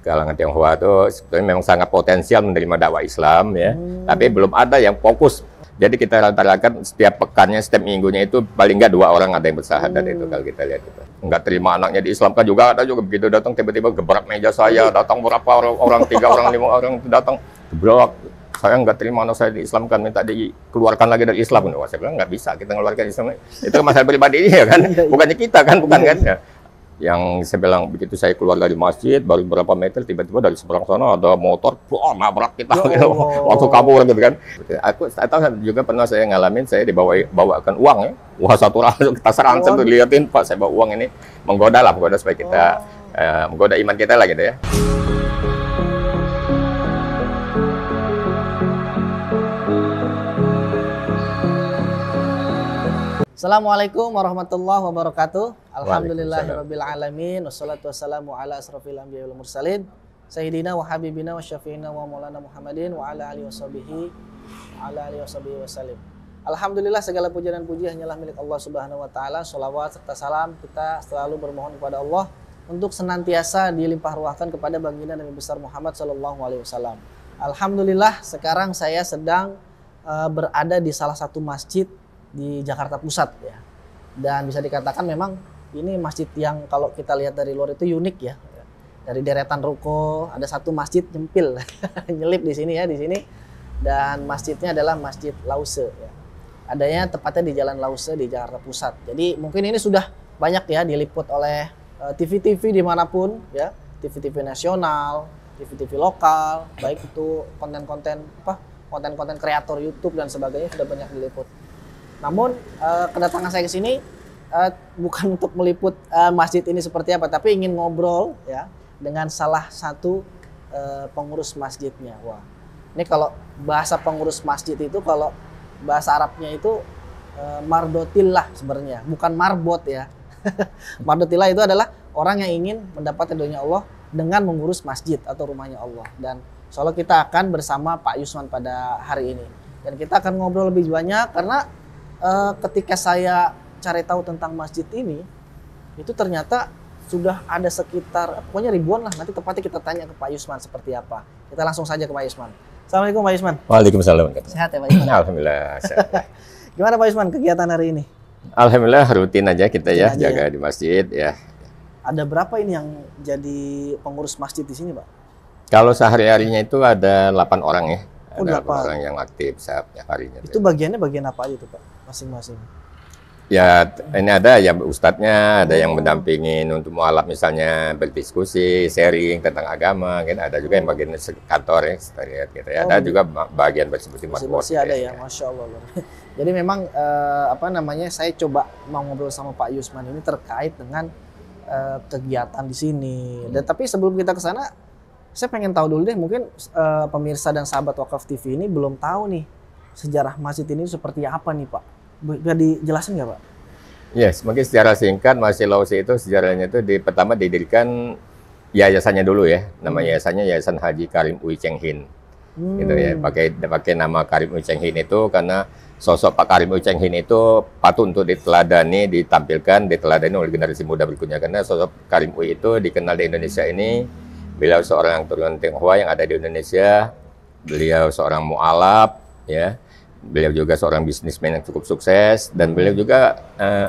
kalangan Tionghoa itu sebetulnya memang sangat potensial menerima dakwah Islam ya, tapi belum ada yang fokus. Jadi kita rata-rata setiap pekannya, setiap minggunya itu paling nggak 2 orang ada yang bersyahadat itu kalau kita lihat itu. Nggak terima anaknya diislamkan juga ada juga begitu datang tiba-tiba gebrak meja saya, datang berapa orang 3 orang 5 orang itu datang gebrak. Saya nggak terima anak saya diislamkan, minta dikeluarkan lagi dari Islam. Wah, saya bilang nggak bisa kita ngeluarkan Islam. Itu masalah pribadi ya kan, bukannya kita kan, bukan kan ya. Yang saya bilang begitu saya keluar dari masjid baru berapa meter tiba-tiba dari seberang sana ada motor nabrak kita gitu. Waktu kabur gitu kan. Aku tahu juga pernah saya ngalamin, saya bawakan uang ya. Wah, satu orang kita serang sambil liatin, Pak saya bawa uang ini, menggoda supaya kita menggoda iman kita lah gitu ya. Assalamualaikum warahmatullahi wabarakatuh. Alhamdulillahirabbil alamin wassalatu wassalamu ala asrofil anbiya'i wal mursalin sayyidina wa habibina wa syafi'ina wa maulana Muhammadin wa ala alihi washabihi wasallim. Alhamdulillah, segala puja dan puji hanyalah milik Allah Subhanahu wa taala. Shalawat serta salam kita selalu bermohon kepada Allah untuk senantiasa dilimpah ruahkan kepada baginda Nabi besar Muhammad sallallahu alaihi wasallam. Alhamdulillah, sekarang saya sedang berada di salah satu masjid di Jakarta Pusat ya, dan bisa dikatakan memang ini masjid yang kalau kita lihat dari luar itu unik ya. Dari deretan ruko ada satu masjid nyempil nyelip di sini ya, di sini, dan masjidnya adalah Masjid Lause ya. Adanya tepatnya di Jalan Lause di Jakarta Pusat. Jadi mungkin ini sudah banyak ya diliput oleh TV-TV dimanapun ya, TV-TV nasional, TV-TV lokal, baik itu konten-konten kreator YouTube dan sebagainya sudah banyak diliput. Namun kedatangan saya ke sini bukan untuk meliput masjid ini seperti apa, tapi ingin ngobrol ya dengan salah satu pengurus masjidnya. Wah, ini kalau bahasa pengurus masjid itu, kalau bahasa Arabnya itu mardotillah sebenarnya, bukan marbot ya. Mardotillah itu adalah orang yang ingin mendapat ridhonya Allah dengan mengurus masjid atau rumahnya Allah. Dan insya Allah kita akan bersama Pak Yusman pada hari ini. Dan kita akan ngobrol lebih banyak karena ketika saya cari tahu tentang masjid ini, itu ternyata sudah ada sekitar pokoknya ribuan lah. Nanti tepatnya kita tanya ke Pak Yusman seperti apa. Kita langsung saja ke Pak Yusman. Assalamualaikum Pak Yusman. Waalaikumsalam. Sehat ya Pak Yusman? Alhamdulillah sehat. Gimana Pak Yusman kegiatan hari ini? Alhamdulillah rutin aja kita ya, jaga di masjid ya. Ada berapa ini yang jadi pengurus masjid di sini Pak? Kalau sehari-harinya itu ada 8 orang ya. Ada 8 orang yang aktif setiap harinya. Itu bagiannya bagian apa aja tuh Pak? Masing-masing. Ya, ini ada yang ustadznya, ada yang mendampingin untuk mualaf misalnya berdiskusi, sharing tentang agama, kan ada juga yang bagian kantor ya, sekretariat gitu ya. Ada juga bagian bersih-bersih ada ya, Masya Allah. Jadi memang saya coba mau ngobrol sama Pak Yusman ini terkait dengan kegiatan di sini. Dan tapi sebelum kita ke sana, saya pengen tahu dulu deh, mungkin pemirsa dan sahabat Wakaf TV ini belum tahu nih sejarah masjid ini seperti apa nih Pak. Bisa dijelasin nggak Pak? Yes, mungkin secara singkat Masjid Lause itu sejarahnya itu pertama didirikan yayasannya dulu ya. Nama yayasannya Yayasan Haji Karim Ui Cheng Hin. Gitu ya. Pakai nama Karim Ui Cheng Hin itu karena sosok Pak Karim Ui Cheng Hin itu patut untuk diteladani oleh generasi muda berikutnya, karena sosok Karim Ui itu dikenal di Indonesia ini. Beliau seorang keturunan Tionghoa yang ada di Indonesia. Beliau seorang mu'alaf ya. Beliau juga seorang bisnismen yang cukup sukses, dan beliau juga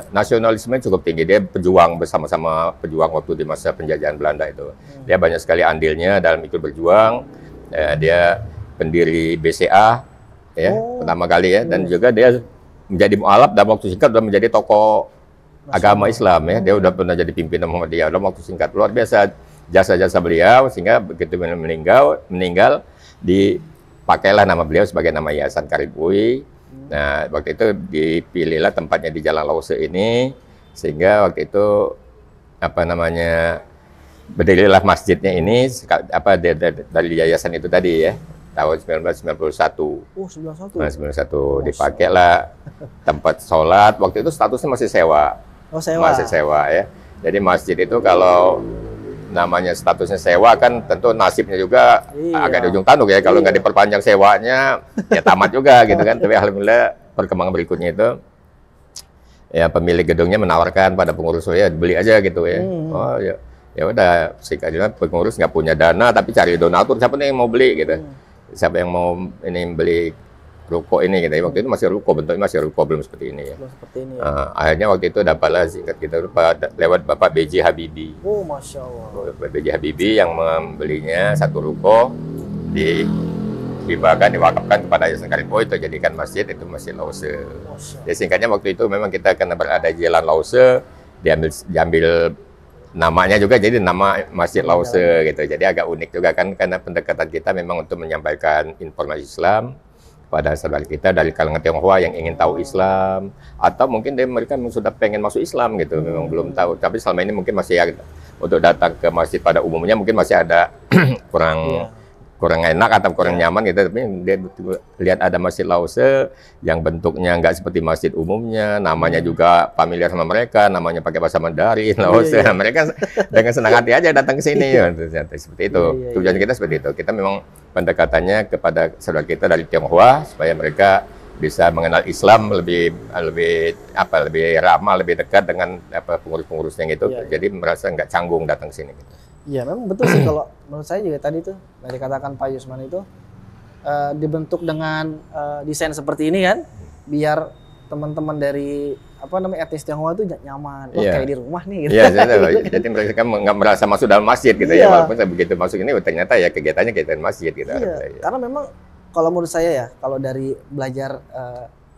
nasionalisme cukup tinggi. Dia pejuang bersama-sama pejuang waktu di masa penjajahan Belanda itu. Dia banyak sekali andilnya dalam ikut berjuang. Dia pendiri BCA ya, pertama kali ya, dan juga dia menjadi mu'alaf dalam waktu singkat sudah menjadi tokoh agama Islam ya. Dia udah pernah jadi pimpinan Muhammadiyah dalam waktu singkat. Luar biasa jasa-jasa beliau, sehingga begitu meninggal dipakailah nama beliau sebagai nama Yayasan Karim Ui. Nah, waktu itu dipilihlah tempatnya di Jalan Lause ini, sehingga waktu itu berdirilah masjidnya ini dari yayasan itu tadi ya, tahun 1991. Oh, 91. Nah, 91 dipakailah tempat sholat. Waktu itu statusnya masih sewa. Oh, sewa. Masih sewa ya. Jadi masjid itu kalau namanya statusnya sewa kan tentu nasibnya juga agak di ujung tanduk ya. Kalau nggak diperpanjang sewanya ya tamat juga gitu kan. Tapi alhamdulillah perkembangan berikutnya itu ya pemilik gedungnya menawarkan pada pengurus, ya beli aja gitu ya. Oh ya, Ya udah, singkatnya pengurus nggak punya dana tapi cari donatur, siapa nih yang mau beli gitu. Siapa yang mau ini beli ruko ini gitu. Waktu itu masih ruko, bentuknya masih ruko, belum seperti ini ya. Belum seperti ini ya. Akhirnya waktu itu dapatlah singkat kita lewat Bapak B.J. Habibie. Oh, Masya Allah. Bapak B.J. Habibie yang membelinya satu ruko, dihibahkan, diwakafkan kepada Yayasan Karim Uwais, itu jadikan masjid, itu Masjid Lause. Jadi singkatnya waktu itu memang kita karena berada di Jalan Lause, diambil namanya juga jadi nama Masjid Lause gitu. Jadi agak unik juga kan, karena pendekatan kita memang untuk menyampaikan informasi Islam pada saudara kita dari kalangan Tionghoa yang ingin tahu Islam, atau mungkin mereka memang sudah pengen masuk Islam gitu, memang belum tahu. Tapi selama ini mungkin masih untuk datang ke masjid pada umumnya mungkin masih ada kurang enak atau kurang nyaman gitu, tapi dia lihat ada Masjid Lause yang bentuknya nggak seperti masjid umumnya, namanya juga familiar sama mereka, namanya pakai bahasa Mandarin, Lause. Mereka dengan senang hati aja datang ke sini. Seperti itu. Tujuan kita seperti itu. Kita memang pendekatannya kepada saudara kita dari Tionghoa supaya mereka bisa mengenal Islam lebih ramah, lebih dekat dengan pengurus-pengurusnya gitu. Jadi merasa nggak canggung datang ke sini gitu. Iya, memang betul sih. Kalau menurut saya juga tadi tuh yang dikatakan Pak Yusman itu dibentuk dengan desain seperti ini kan, biar teman-teman dari etnis Tionghoa itu nyaman, kayak di rumah nih gitu. Iya, jadi mereka nggak merasa masuk dalam masjid gitu ya, walaupun begitu masuk ini ternyata ya kegiatannya kegiatan masjid gitu. Iya, karena memang kalau menurut saya ya, kalau dari belajar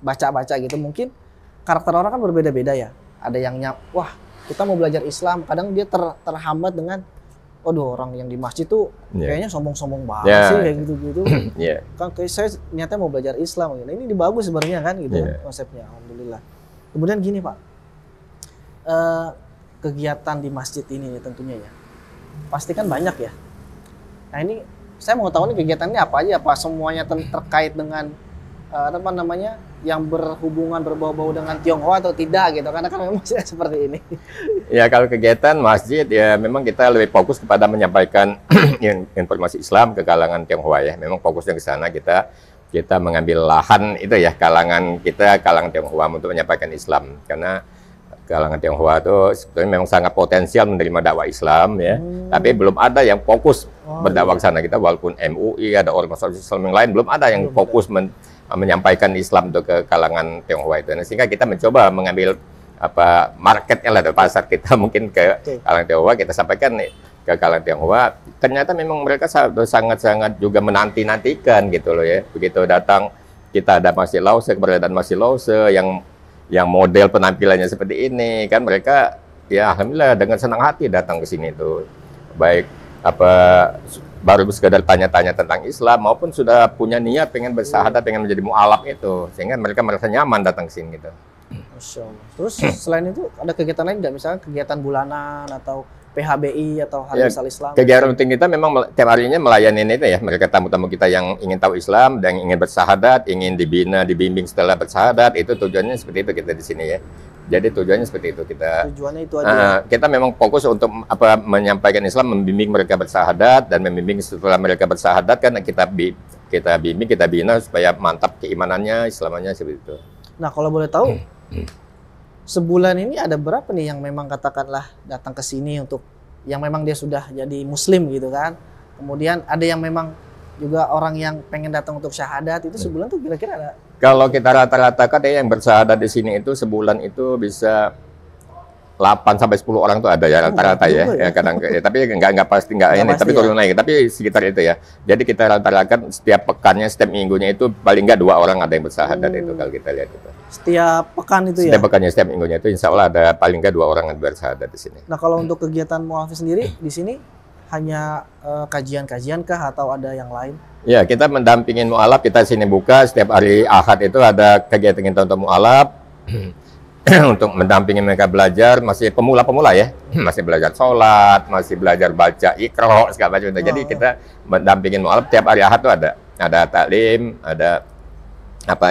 baca-baca gitu, mungkin karakter orang kan berbeda-beda ya. Ada yang wah kita mau belajar Islam, kadang dia terhambat dengan orang yang di masjid tuh kayaknya sombong-sombong banget sih kayak gitu-gitu. Kan kayak saya niatnya mau belajar Islam gitu. Ini bagus sebenarnya kan gitu konsepnya. Alhamdulillah. Kemudian gini Pak, kegiatan di masjid ini tentunya ya pasti kan banyak ya. Nah ini saya mau tahu nih kegiatannya apa aja, apa semuanya terkait dengan yang berhubungan berbau-bau dengan Tionghoa atau tidak gitu, karena kan memang seperti ini. Ya kalau kegiatan masjid ya memang kita lebih fokus kepada menyampaikan informasi Islam ke kalangan Tionghoa ya. Memang fokusnya ke sana, kita mengambil lahan itu ya kalangan Tionghoa untuk menyampaikan Islam, karena kalangan Tionghoa itu sebetulnya memang sangat potensial menerima dakwah Islam ya. Tapi belum ada yang fokus berdakwah ke sana. Kita walaupun MUI ada ormas Islam yang lain, belum ada yang fokus menyampaikan Islam untuk ke kalangan Tionghoa itu. Nah, sehingga kita mencoba mengambil marketnya lah, pasar kita mungkin ke kalangan Tionghoa, kita sampaikan nih ke kalangan Tionghoa. Ternyata memang mereka sangat-sangat juga menanti-nantikan gitu loh ya. Begitu datang kita ada Masjid Lause, keberadaan Masjid Lause yang model penampilannya seperti ini kan, mereka ya alhamdulillah dengan senang hati datang ke sini tuh. Baik baru sekedar tanya-tanya tentang Islam maupun sudah punya niat pengen bersyahadat, pengen menjadi mu'alaf itu, sehingga mereka merasa nyaman datang ke sini gitu. Masya Allah. Terus selain itu ada kegiatan lain nggak, misalnya kegiatan bulanan atau PHBI atau Hari Besar Islam? Kegiatan rutin kita memang tiap harinya melayani itu ya, mereka tamu-tamu kita yang ingin tahu Islam dan ingin bersyahadat, ingin dibimbing setelah bersyahadat, itu tujuannya seperti itu kita di sini ya. Jadi tujuannya seperti itu kita. Tujuannya itu aja. Kita memang fokus untuk menyampaikan Islam, membimbing mereka bersyahadat, dan membimbing setelah mereka bersyahadat kan kita bimbing, kita bina supaya mantap keimanannya, Islamannya seperti itu. Nah kalau boleh tahu, sebulan ini ada berapa nih yang memang katakanlah datang ke sini untuk yang memang dia sudah jadi Muslim gitu kan? Kemudian ada yang memang juga orang yang pengen datang untuk syahadat, itu sebulan tuh kira-kira ada? Kalau kita rata-ratakan yang bersyahadat di sini itu sebulan itu bisa 8 sampai 10 orang tuh ada ya rata-rata ya kadang tapi enggak pasti ini tapi turun naik, tapi sekitar itu ya. Jadi kita rata-ratakan setiap pekannya, setiap minggunya itu paling enggak 2 orang ada yang bersyahadat itu kalau kita lihat itu. Setiap pekan itu ya? Setiap pekannya, setiap minggunya itu insya Allah ada paling enggak 2 orang yang bersyahadat di sini. Nah kalau untuk kegiatan mu'alaf sendiri di sini hanya kajian-kajian kah atau ada yang lain? Ya, kita mendampingin mu'alaf, kita sini buka setiap hari Ahad itu ada kegiatan kita untuk mu'alaf untuk mendampingi mereka belajar, masih pemula-pemula ya, masih belajar sholat, masih belajar baca Iqra segala macam. Jadi kita mendampingin mu'alaf tiap hari Ahad itu ada taklim, ada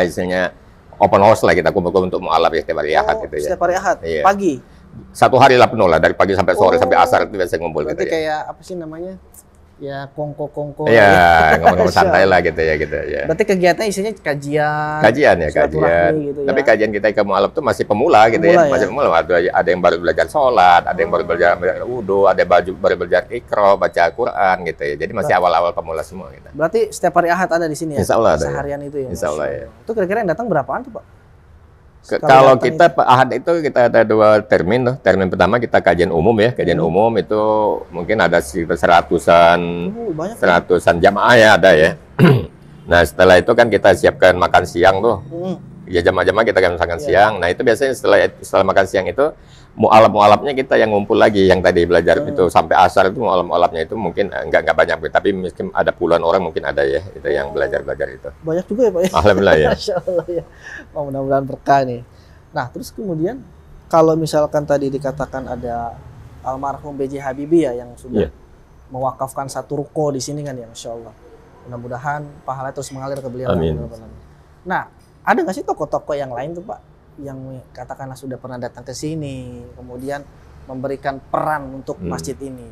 istilahnya open house lah, kita kumpul-kumpul untuk mu'alaf ya setiap hari Ahad itu ya. Setiap hari Ahad, iya. Pagi? 1 hari lah penuh lah, dari pagi sampai sore sampai asar itu biasa ngumpul. Berarti gitu ya. Kayak apa sih namanya? ya kongko-kongko. Iya, ngomong-ngomong santai lah gitu ya gitu ya. Berarti kegiatannya isinya kajian. Kajian ya, kajian. Gitu ya. Tapi kajian kita ke mualaf tuh masih pemula gitu ya. Masih pemula. Ada yang baru belajar sholat, ada yang baru belajar wudu, ada baru belajar ikro, baca Quran gitu ya. Jadi masih awal-awal pemula semua gitu. Berarti setiap hari Ahad ada di sini ya? Insya Allah ada. Seharian itu ya? Insya Allah ya. Itu kira-kira yang datang berapaan tuh Pak? Kalau kita Ahad itu kita ada 2 termin tuh. Termin pertama kita kajian umum ya. Kajian umum itu mungkin ada sekitar seratusan jamaah ya ada ya. Nah setelah itu kan kita siapkan makan siang tuh. Ya jamaah-jamaah kita akan makan siang. Nah itu biasanya setelah makan siang itu mualaf-mualafnya kita yang ngumpul lagi. Yang tadi belajar itu sampai asar itu mualaf-mualafnya itu mungkin nggak banyak. Tapi mungkin ada puluhan orang mungkin ada ya. Itu yang belajar-belajar itu. Banyak juga ya Pak ya? Alhamdulillah ya. Masya Allah ya. Oh, mudah-mudahan berkah nih. Nah terus kemudian kalau misalkan tadi dikatakan ada almarhum B.J. Habibie ya yang sudah mewakafkan 1 ruko di sini kan ya, Masya Allah. Mudah-mudahan pahala terus mengalir ke beliau. Amin. Nah, ada nggak sih tokoh-tokoh yang lain tuh Pak yang katakanlah sudah pernah datang ke sini, kemudian memberikan peran untuk masjid ini?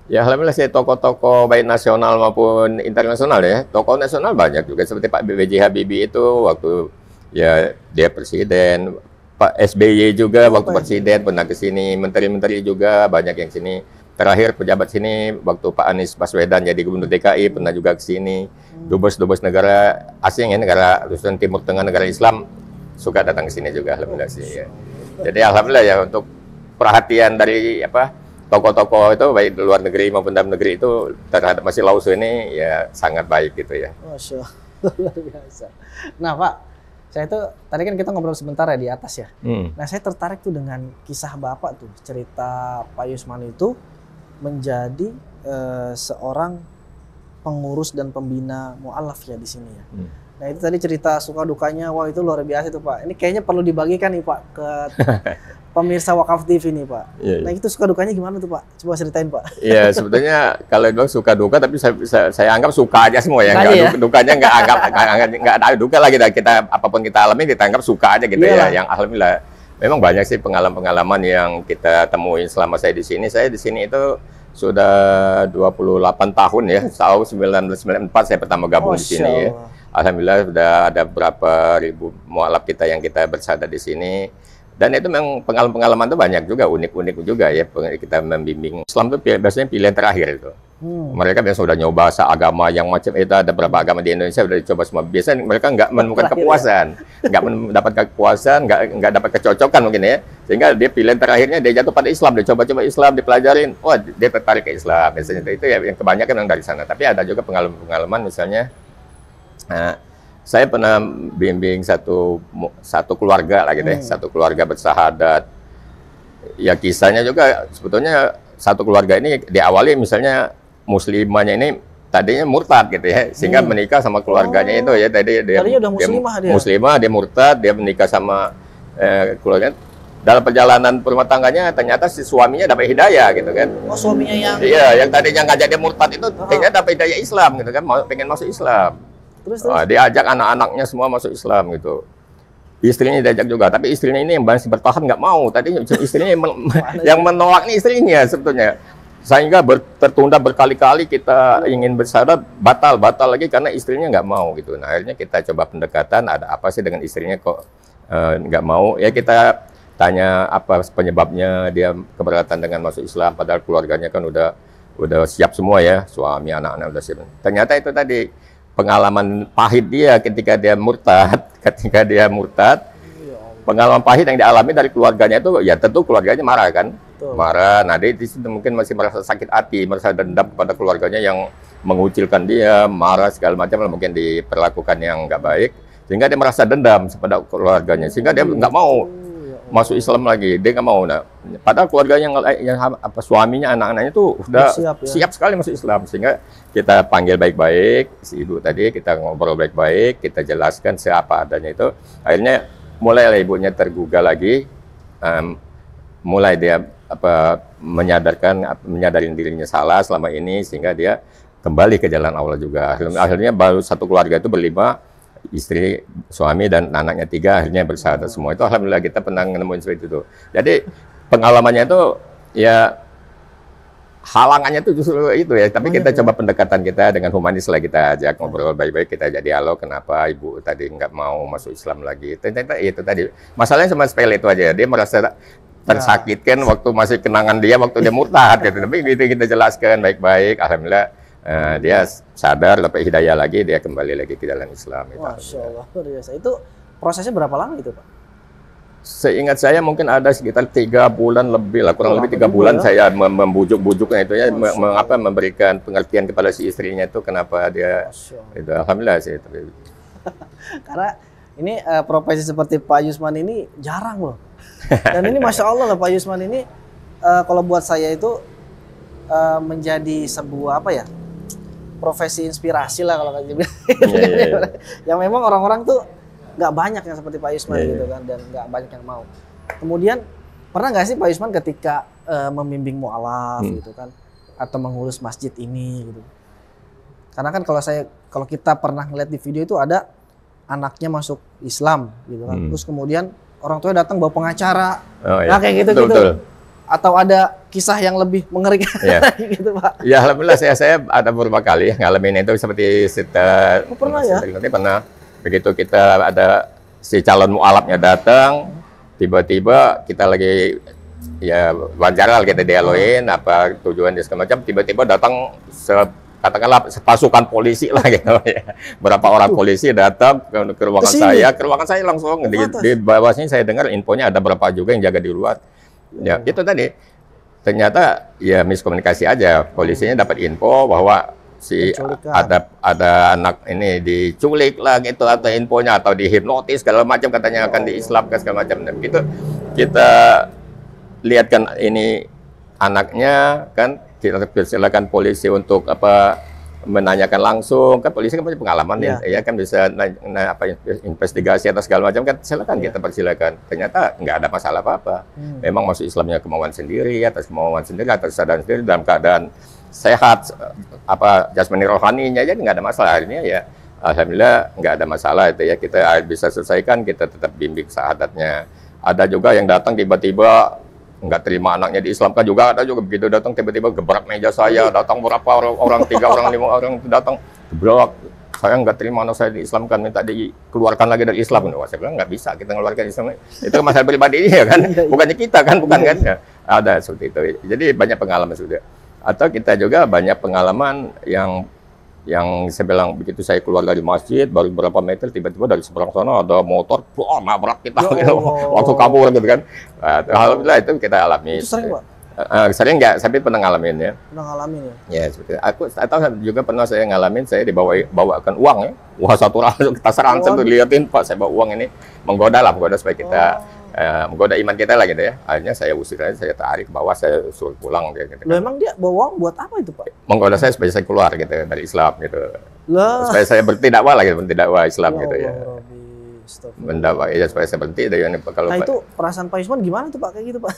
Ya alhamdulillah sih tokoh-tokoh baik nasional maupun internasional ya. Tokoh nasional banyak juga seperti Pak B.J. Habibie itu waktu ya dia presiden. Pak SBY juga waktu presiden pernah ke sini, menteri-menteri juga banyak yang sini. Terakhir pejabat sini waktu Pak Anies Baswedan jadi gubernur DKI pernah juga ke sini. Dubes-dubes negara asing ya, negara khususnya Timur Tengah, negara Islam suka datang ke sini juga alhamdulillah sih ya. Jadi alhamdulillah ya untuk perhatian dari tokoh-tokoh itu baik di luar negeri maupun dalam negeri itu terhadap Masjid Lausu ini ya sangat baik gitu ya. Masya Allah, luar biasa. Nah Pak, saya tuh tadi kan kita ngobrol sebentar ya di atas ya. Nah saya tertarik tuh dengan kisah Bapak tuh, cerita Pak Yusman itu menjadi seorang pengurus dan pembina mualaf ya di sini ya. Nah itu tadi cerita suka dukanya, wah itu luar biasa itu Pak. Ini kayaknya perlu dibagikan nih Pak ke pemirsa Wakaf TV nih Pak. Nah itu suka dukanya gimana tuh Pak? Coba ceritain Pak. Iya sebetulnya kalau bilang suka duka tapi saya anggap suka aja semua ya. Dukanya nggak ada duka lah kita apapun kita alami kita anggap suka aja gitu ya. Yang alhamdulillah memang banyak sih pengalaman-pengalaman yang kita temuin selama saya di sini. Saya di sini itu sudah 28 tahun ya. Tahun 1994 saya pertama gabung di sini ya. Alhamdulillah sudah ada berapa ribu mualaf kita yang kita bersada di sini. Dan itu memang pengalaman-pengalaman itu banyak juga, unik-unik juga ya. Kita membimbing. Islam itu biasanya pilihan terakhir itu. Mereka biasanya sudah nyoba seagama yang macam itu, ada beberapa agama di Indonesia sudah dicoba semua. Biasanya mereka nggak menemukan kepuasan, nggak mendapatkan kepuasan, nggak dapat kecocokan mungkin ya. Sehingga dia pilihan terakhirnya dia jatuh pada Islam, dia coba-coba Islam, dipelajarin, wah dia tertarik ke Islam. Biasanya itu ya yang kebanyakan yang dari sana. Tapi ada juga pengalaman-pengalaman misalnya. Saya pernah bimbing satu keluarga lah gitu ya, satu keluarga bersahadat. Ya kisahnya juga sebetulnya satu keluarga ini diawali misalnya muslimahnya ini tadinya murtad gitu ya, sehingga menikah sama keluarganya itu ya tadinya udah muslimah, dia murtad, dia menikah sama keluarganya. Dalam perjalanan rumah tangganya ternyata si suaminya dapat hidayah gitu kan. Oh suaminya yang? Iya, yang tadinya ngajak dia murtad itu ternyata dapat hidayah Islam gitu kan, pengen masuk Islam. Terus? Dia ajak anak-anaknya semua masuk Islam gitu. Istrinya diajak juga, tapi istrinya ini yang masih bertahan nggak mau. Tadi istrinya yang menolak nih istrinya sebetulnya. Sehingga tertunda berkali-kali kita ingin bersyarat batal lagi karena istrinya nggak mau gitu. Nah akhirnya kita coba pendekatan, ada apa sih dengan istrinya kok nggak mau? Ya kita tanya apa penyebabnya dia keberatan dengan masuk Islam, padahal keluarganya kan udah siap semua ya, suami anak-anak udah siap. Ternyata itu tadi pengalaman pahit dia ketika dia murtad, pengalaman pahit yang dialami dari keluarganya itu, ya tentu keluarganya marah kan, marah. Nah dia di situ mungkin masih merasa sakit hati, merasa dendam kepada keluarganya yang mengucilkan dia, marah segala macam, mungkin diperlakukan yang nggak baik, sehingga dia merasa dendam kepada keluarganya, sehingga dia nggak mau masuk Islam lagi, dia nggak mau. Nah, padahal keluarganya yang suaminya, anak-anaknya itu udah siap sekali masuk Islam, sehingga kita panggil baik-baik si ibu tadi, kita ngobrol baik-baik, kita jelaskan siapa adanya itu. Akhirnya mulailah ibunya tergugah lagi, mulai dia menyadari dirinya salah selama ini, sehingga dia kembali ke jalan Allah juga. Akhirnya baru satu keluarga itu berlima, istri, suami, dan anaknya 3, akhirnya bersahadat semua. Itu alhamdulillah kita pernah nemuin seperti itu. Jadi pengalamannya itu ya halangannya itu justru itu ya. Tapi Banyak kita ya. coba pendekatan kita dengan humanis lah, kita ajak ngobrol baik-baik, kita jadi dialog kenapa ibu tadi nggak mau masuk Islam lagi. Ternyata itu tadi masalahnya cuma sepele itu aja. Dia merasa tersakitkan waktu masih kenangan dia waktu dia murtad gitu. Tapi gitu kita jelaskan baik-baik. Alhamdulillah dia sadar, dapat hidayah lagi, dia kembali lagi ke jalan Islam. Itu. Masya Allah, luar biasa. Itu prosesnya berapa lama itu Pak? Seingat saya mungkin ada sekitar 3 bulan lebih lah, kurang lebih 3 bulan saya membujuk-bujuknya itu ya, memberikan pengertian kepada si istrinya itu kenapa dia itu. Alhamdulillah sih. Karena ini profesi seperti Pak Yusman ini jarang loh. Dan ini Masya Allah lah Pak Yusman ini kalau buat saya itu menjadi sebuah apa ya, profesi inspirasi lah kalau kayak gitu. Yang memang orang-orang tuh nggak banyak yang seperti Pak Yusman gitu kan, dan nggak banyak yang mau. Kemudian pernah nggak sih Pak Yusman ketika membimbing mu'alaf gitu kan, atau mengurus masjid ini gitu? Karena kan kalau kita pernah ngeliat di video itu ada anaknya masuk Islam gitu kan, terus kemudian orang tuanya datang bawa pengacara, nah kayak gitu-gitu. Betul. Atau ada kisah yang lebih mengerikan gitu Pak? Ya alhamdulillah saya ada beberapa kali ngalamin itu seperti pernah ya? Pernah. Begitu kita ada si calon mu'alafnya datang, tiba-tiba kita lagi ya wajar kita dialogin apa tujuan dia segala macam, tiba-tiba datang katakanlah pasukan polisi lah gitu ya. Berapa orang polisi datang ke ruangan saya, langsung di bawahnya saya dengar infonya ada berapa juga yang jaga di luar. Ya, itu tadi. Ternyata ya miskomunikasi aja. Polisinya dapat info bahwa ada anak ini diculik lah gitu, atau infonya atau dihipnotis segala macam, katanya akan diislamkan segala macam. Dan gitu kita lihat kan ini anaknya kan, kita silakan polisi untuk menanyakan langsung kan, polisi kan punya pengalaman ya kan, bisa investigasi atau segala macam kan, silakan kita persilakan. Ternyata nggak ada masalah apa-apa. Memang masuk Islamnya kemauan sendiri, atas kemauan sendiri, atas kesadaran sendiri, dalam keadaan sehat, jasmani rohaninya aja nggak ada masalah. Akhirnya ya alhamdulillah nggak ada masalah itu ya, kita bisa selesaikan, kita tetap bimbing syahadatnya. Ada juga yang datang tiba-tiba nggak terima anaknya diislamkan juga, ada juga begitu datang tiba-tiba gebrak meja saya, datang berapa orang 3 orang 5 orang datang gebrak, saya nggak terima anak saya diislamkan, minta dikeluarkan lagi dari Islam. Wah, saya bilang nggak bisa kita mengeluarkan Islam, itu masalah pribadi ya kan, bukannya kita kan, bukan kan ya. Ada seperti itu. Jadi banyak pengalaman sudah. Atau kita juga banyak pengalaman yang saya bilang begitu saya keluar dari masjid baru berapa meter tiba-tiba dari seberang sana ada motor nabrak kita gitu, waktu kabur gitu kan. Alhamdulillah itu kita alami. Itu sering Pak? Sering nggak, tapi pernah ngalamin ya. Pernah ngalamin ya? Ya seperti itu. Atau juga pernah saya ngalamin, saya dibawakan uang ya. Wah, satu kita serang sambil liatin, Pak saya bawa uang ini, menggoda supaya kita menggoda iman kita lah gitu ya. Akhirnya saya usir aja, saya tarik ke bawah, saya suruh pulang gitu. Loh, emang dia bawa uang buat apa itu Pak? Menggoda saya supaya saya keluar gitu dari Islam gitu. Loh. Supaya saya berdakwah lah gitu, berdakwah Islam gitu ya. Mendakwah ya supaya saya berhenti dari ini. Nah itu perasaan Pak Yusman gimana tuh Pak kayak gitu Pak?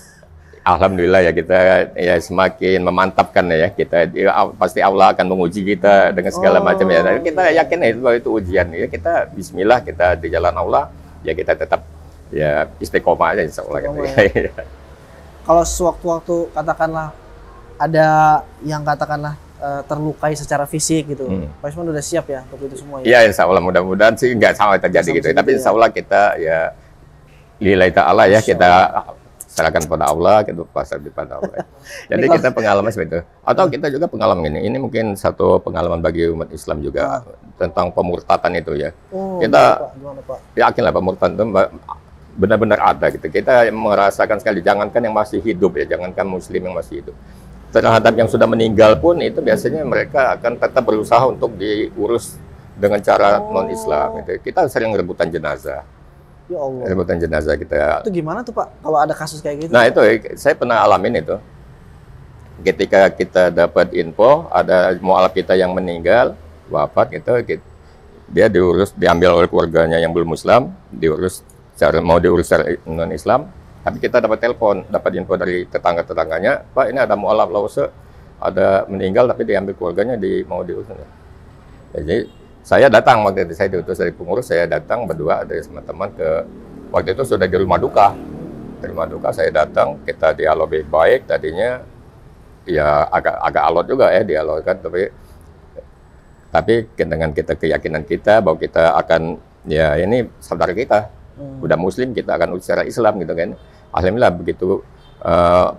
Alhamdulillah ya, kita ya semakin memantapkan ya, kita pasti Allah akan menguji kita dengan segala macam ya. Dan kita yakin ya itu ujian ya, kita bismillah, kita di jalan Allah ya, kita tetap ya istiqomah aja insya Allah gitu. Kalau sewaktu-waktu katakanlah ada yang katakanlah terlukai secara fisik gitu, Pak Yusman udah siap ya untuk itu semua ya? Iya insya Allah, mudah-mudahan sih nggak sampai terjadi gitu. Tapi insya Allah kita ya lillahi ta'ala ya, kita serahkan pada Allah, gitu, pasar pada Allah. Jadi kita pengalaman seperti itu. Atau kita juga pengalaman ini mungkin satu pengalaman bagi umat Islam juga tentang pemurtatan itu ya. Kita yakinlah pemurtatan itu benar-benar ada gitu. Kita merasakan sekali, jangankan yang masih hidup ya, jangankan muslim yang masih hidup. Terhadap yang sudah meninggal pun itu biasanya mereka akan tetap berusaha untuk diurus dengan cara non-Islam gitu. Kita sering rebutan jenazah. Ya Allah. Rebutan jenazah kita. Itu gimana tuh Pak kalau ada kasus kayak gitu? Nah itu saya pernah alamin itu. Ketika kita dapat info ada mu'alaf kita yang meninggal, wafat gitu, dia diambil oleh keluarganya yang belum Muslim, mau diurus secara non-Islam. Tapi kita dapat telepon, dapat info dari tetangga-tetangganya, Pak ini ada mu'alaf Lause, ada meninggal tapi diambil keluarganya mau diurus. Jadi saya datang waktu itu, saya diutus dari pengurus, saya datang berdua dari teman-teman waktu itu sudah di rumah duka. Di rumah duka saya datang, kita dialog baik-baik, tadinya ya agak alot juga ya dialog kan, tapi dengan kita keyakinan kita bahwa kita akan ya ini saudara kita, udah Muslim kita akan urus secara Islam gitu kan. Alhamdulillah begitu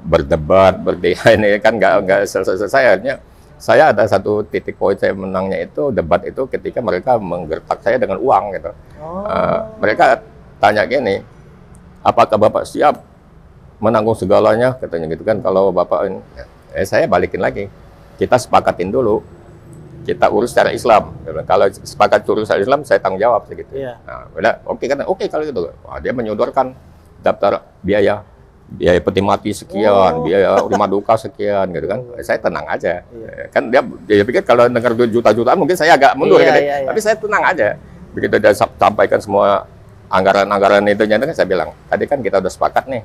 berdebat ini kan nggak selesai. Akhirnya saya ada satu titik poin saya menangnya itu debat itu ketika mereka menggertak saya dengan uang gitu. Mereka tanya gini, apakah Bapak siap menanggung segalanya katanya gitu kan kalau Bapak ini. Saya balikin lagi, kita sepakatin dulu, kita urus secara Islam. Kalau sepakat urus secara Islam saya tanggung jawab segitu. Nah, udah oke kan, oke kalau gitu. Wah, dia menyodorkan daftar biaya peti mati sekian, biaya rumah duka sekian gitu kan. Saya tenang aja. Kan dia pikir kalau dengar juta-jutaan mungkin saya agak mundur gitu. Tapi saya tenang aja. Begitu dia sampaikan semua anggaran-anggaran itu kan saya bilang, tadi kan kita udah sepakat nih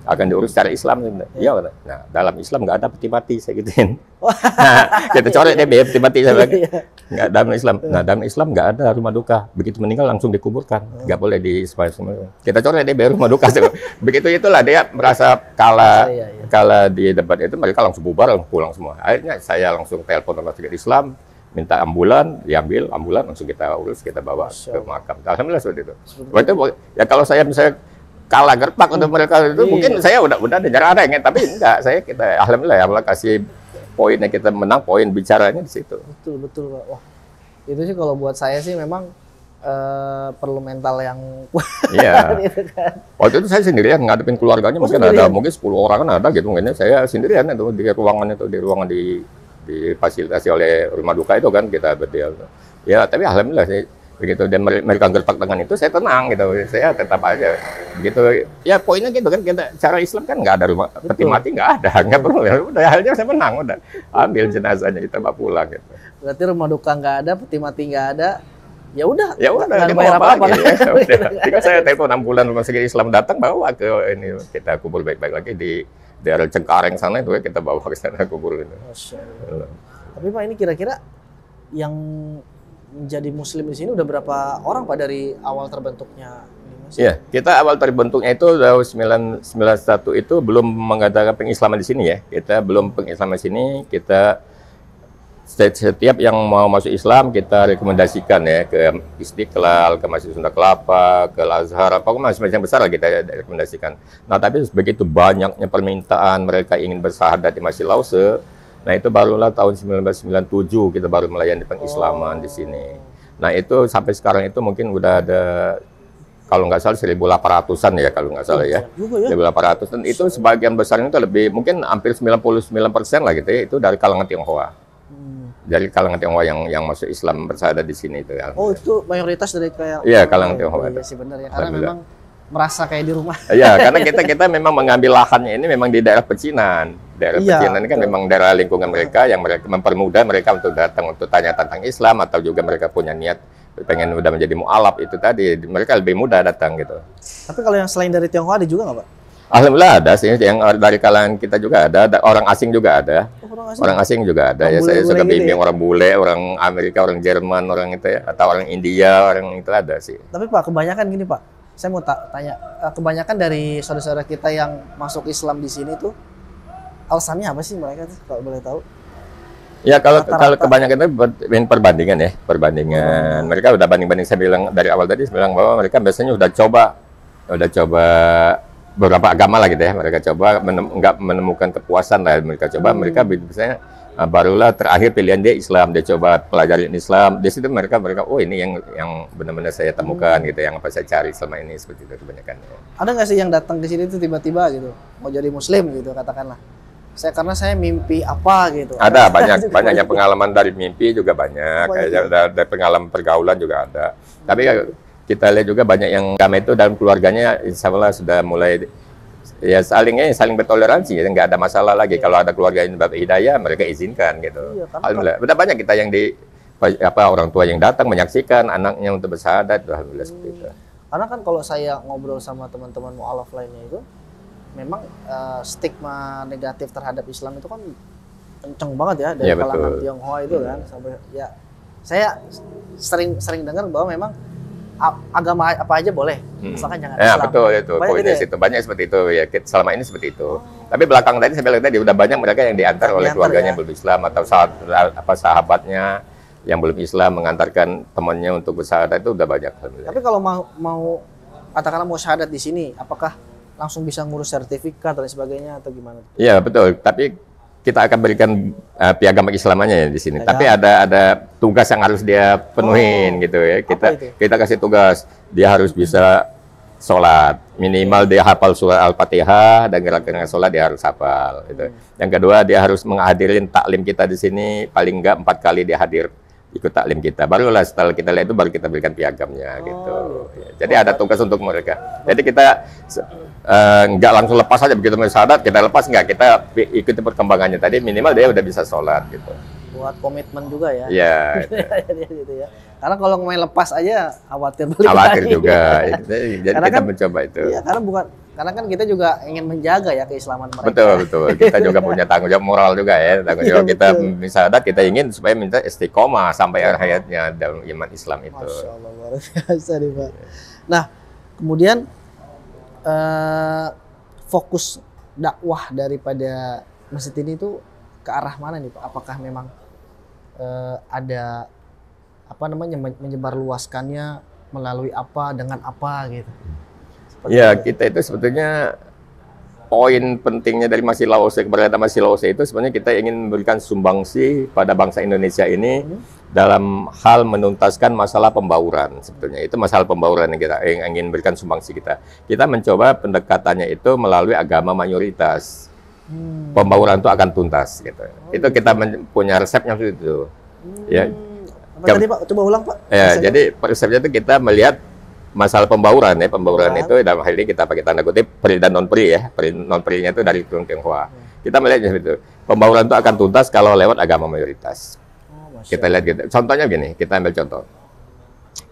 akan diurus secara Islam. Iya. Nah, dalam Islam nggak ada peti mati saya gituin. Nah, kita coret deh biaya peti mati saya bilang. Nggak dalam Islam. Nah, dalam Islam nggak ada rumah duka. Begitu meninggal langsung dikuburkan. Nggak boleh kita coret deh biaya rumah duka. Begitu itulah dia merasa kalah di debat itu, mereka langsung bubar, langsung pulang semua. Akhirnya saya langsung telepon Rumah Sakit Islam, minta ambulan, diambil ambulan langsung kita urus, kita bawa ke makam. Alhamdulillah seperti itu. Waktu ya kalau saya misalnya kalah gertak untuk mereka itu mungkin saya udah ada jarang ya, tapi enggak, kita alhamdulillah ya Allah kasih poinnya, kita menang, poin bicaranya di situ. Betul Pak. Wah, itu sih kalau buat saya sih memang perlu mental yang iya. Gitu kan. Waktu itu saya sendirian ngadepin keluarganya, mungkin sendirian? Ada mungkin 10 orang kan ada gitu, mungkin saya sendirian itu di ruangan itu, di ruangan difasilitasi oleh rumah duka itu kan kita berdua. Ya tapi alhamdulillah sih begitu dan mereka gertak dengan itu saya tenang gitu, saya tetap aja begitu ya. Poinnya gitu kan, kita cara Islam kan nggak ada rumah peti mati, nggak perlu ya, udah akhirnya saya menang, udah ambil jenazahnya kita bawa pulang gitu. Berarti rumah duka nggak ada, peti mati nggak ada, ya udah nggak bayar apa-apa ya. Jika saya telepon 6 bulan Rumah Sakit Islam datang, bawa ke ini, kita kubur baik-baik lagi di daerah Cengkareng sana itu, kita bawa ke sana kubur itu. Tapi Pak, ini kira-kira yang menjadi Muslim di sini udah berapa orang Pak dari awal terbentuknya ini? Iya, kita awal terbentuknya itu tahun 1991 itu belum mengadakan pengislaman di sini ya. Kita belum pengislaman di sini, kita setiap yang mau masuk Islam kita rekomendasikan ya ke Istiqlal, ke Masjid Sunda Kelapa, ke Al-Azhar, pokoknya macam-macam besar lah kita rekomendasikan. Nah, tapi begitu banyaknya permintaan mereka ingin bersahadat di Masjid Lause. Nah, itu barulah tahun 1997 kita baru melayani pengislaman di sini. Nah, itu sampai sekarang itu mungkin udah ada, kalau nggak salah 1.800-an ya, kalau nggak salah ya. 1.800, dan itu sebagian besarnya itu lebih, mungkin hampir 99% lah gitu ya, itu dari kalangan Tionghoa. Dari kalangan Tionghoa yang masuk Islam bersahadat di sini itu ya. Oh, itu mayoritas dari kayak kalangan Tionghoa. Iya sih benar ya, karena memang merasa kayak di rumah. Iya, karena kita memang mengambil lahannya ini memang di daerah pecinan. Daerah pecinan ini kan memang daerah lingkungan mereka, yang mereka mempermudah mereka untuk datang untuk tanya tentang Islam, atau juga mereka punya niat pengen udah menjadi mu'alaf, itu tadi mereka lebih mudah datang gitu. Tapi kalau yang selain dari Tionghoa ada juga nggak Pak? Alhamdulillah ada sih, yang dari kalangan kita juga ada orang asing juga ada. Orang asing juga ada ya, saya suka bimbing orang bule, orang Amerika, orang Jerman, orang itu ya, atau orang India, orang itu ada sih. Tapi Pak, kebanyakan gini Pak, saya mau tanya, kebanyakan dari saudara-saudara kita yang masuk Islam di sini tuh alasannya apa sih mereka tuh, kalau boleh tahu? Ya kalau kebanyakan itu perbandingan ya, perbandingan. Mereka udah banding-banding, saya bilang dari awal tadi, saya bilang bahwa mereka biasanya udah coba beberapa agama lah gitu ya. Mereka coba nggak menemukan kepuasan lah, mereka coba, mereka biasanya barulah terakhir pilihan dia Islam, dia coba pelajarin Islam. Di situ mereka oh ini yang benar-benar saya temukan gitu, yang apa saya cari selama ini, seperti itu kebanyakan. Ada nggak sih yang datang ke sini tuh tiba-tiba gitu mau jadi Muslim gitu katakanlah? Karena saya mimpi apa gitu. Ada banyak pengalaman dari mimpi juga banyak, dari pengalaman pergaulan juga ada. Tapi kita lihat juga banyak yang kami itu dalam keluarganya insya Allah sudah mulai ya saling bertoleransi, ya nggak ada masalah lagi. Kalau ada keluarga yang dapat hidayah, mereka izinkan gitu. Alhamdulillah. Udah banyak kita yang orang tua yang datang menyaksikan anaknya untuk bersahadat, alhamdulillah seperti itu. Karena kan kalau saya ngobrol sama teman-teman mu'alaf lainnya itu, memang stigma negatif terhadap Islam itu kan kenceng banget ya dari kalangan Tionghoa itu kan, sampai ya saya sering dengar bahwa memang agama apa aja boleh, asalkan jangan Ya Islam. betul itu Banyak poinnya gitu ya? situ, banyak seperti itu ya. Selama ini seperti itu. Tapi belakang tadi saya bilang tadi udah banyak mereka yang diantar oleh Diantar, keluarganya ya. yang belum Islam atau sahabatnya yang belum Islam mengantarkan temannya untuk bersyahadat itu udah banyak. Alhamdulillah. Tapi kalau mau katakanlah mau syahadat di sini, apakah langsung bisa ngurus sertifikat dan sebagainya atau gimana? Iya betul. Tapi kita akan berikan piagam keislamannya ya di sini. Piagam. Tapi ada tugas yang harus dia penuhin gitu ya. itu? Kita kasih tugas, dia harus bisa sholat. Minimal dia hafal surah Al-Fatihah dan gerakan sholat dia harus hafal. Gitu. Yang kedua dia harus menghadirin taklim kita di sini paling enggak 4 kali dia hadir ikut taklim kita. Barulah setelah kita lihat itu baru kita berikan piagamnya gitu. Ya, jadi ada tugas untuk mereka. Jadi kita nggak langsung lepas aja begitu syahadat kita lepas nggak, kita ikuti perkembangannya tadi minimal dia udah bisa sholat gitu. Buat komitmen juga ya. Iya. Gitu ya. Karena kalau main lepas aja khawatir balik Khawatir lagi. juga. Jadi Karena kita kan- mencoba itu. Iya, karena kan kita juga ingin menjaga ya keislaman mereka. Betul. Kita juga punya tanggung jawab moral juga ya. Tanggung jawab Iya, kita betul. syahadat kita ingin supaya minta istiqomah sampai akhir hayatnya dalam iman Islam itu. Masya Allah, luar biasa nih Pak. Nah, kemudian fokus dakwah daripada masjid ini itu ke arah mana nih Pak? Apakah memang ada apa namanya menyebar luaskannya melalui apa dengan apa gitu? Seperti Ya, itu. kita itu sebetulnya poin pentingnya dari Masjid Lause, keberadaan Masjid Lause itu sebenarnya kita ingin memberikan sumbangsi pada bangsa Indonesia ini dalam hal menuntaskan masalah pembauran. Sebetulnya itu masalah pembauran yang kita ingin berikan sumbangsi kita. Kita mencoba pendekatannya itu melalui agama mayoritas. Pembauran itu akan tuntas gitu. Itu kita punya resepnya seperti itu. Ya. Apa tadi Pak? Coba ulang Pak. Ya, Resepnya. jadi resepnya itu kita melihat masalah pembauran ya. Pembauran itu dalam hal ini kita pakai tanda kutip pri dan non pri ya. Pri non pri-nya itu dari Turun Tionghoa. Kita melihatnya seperti itu. Pembauran itu akan tuntas kalau lewat agama mayoritas. Masya Kita lihat gitu. Contohnya gini, kita ambil contoh.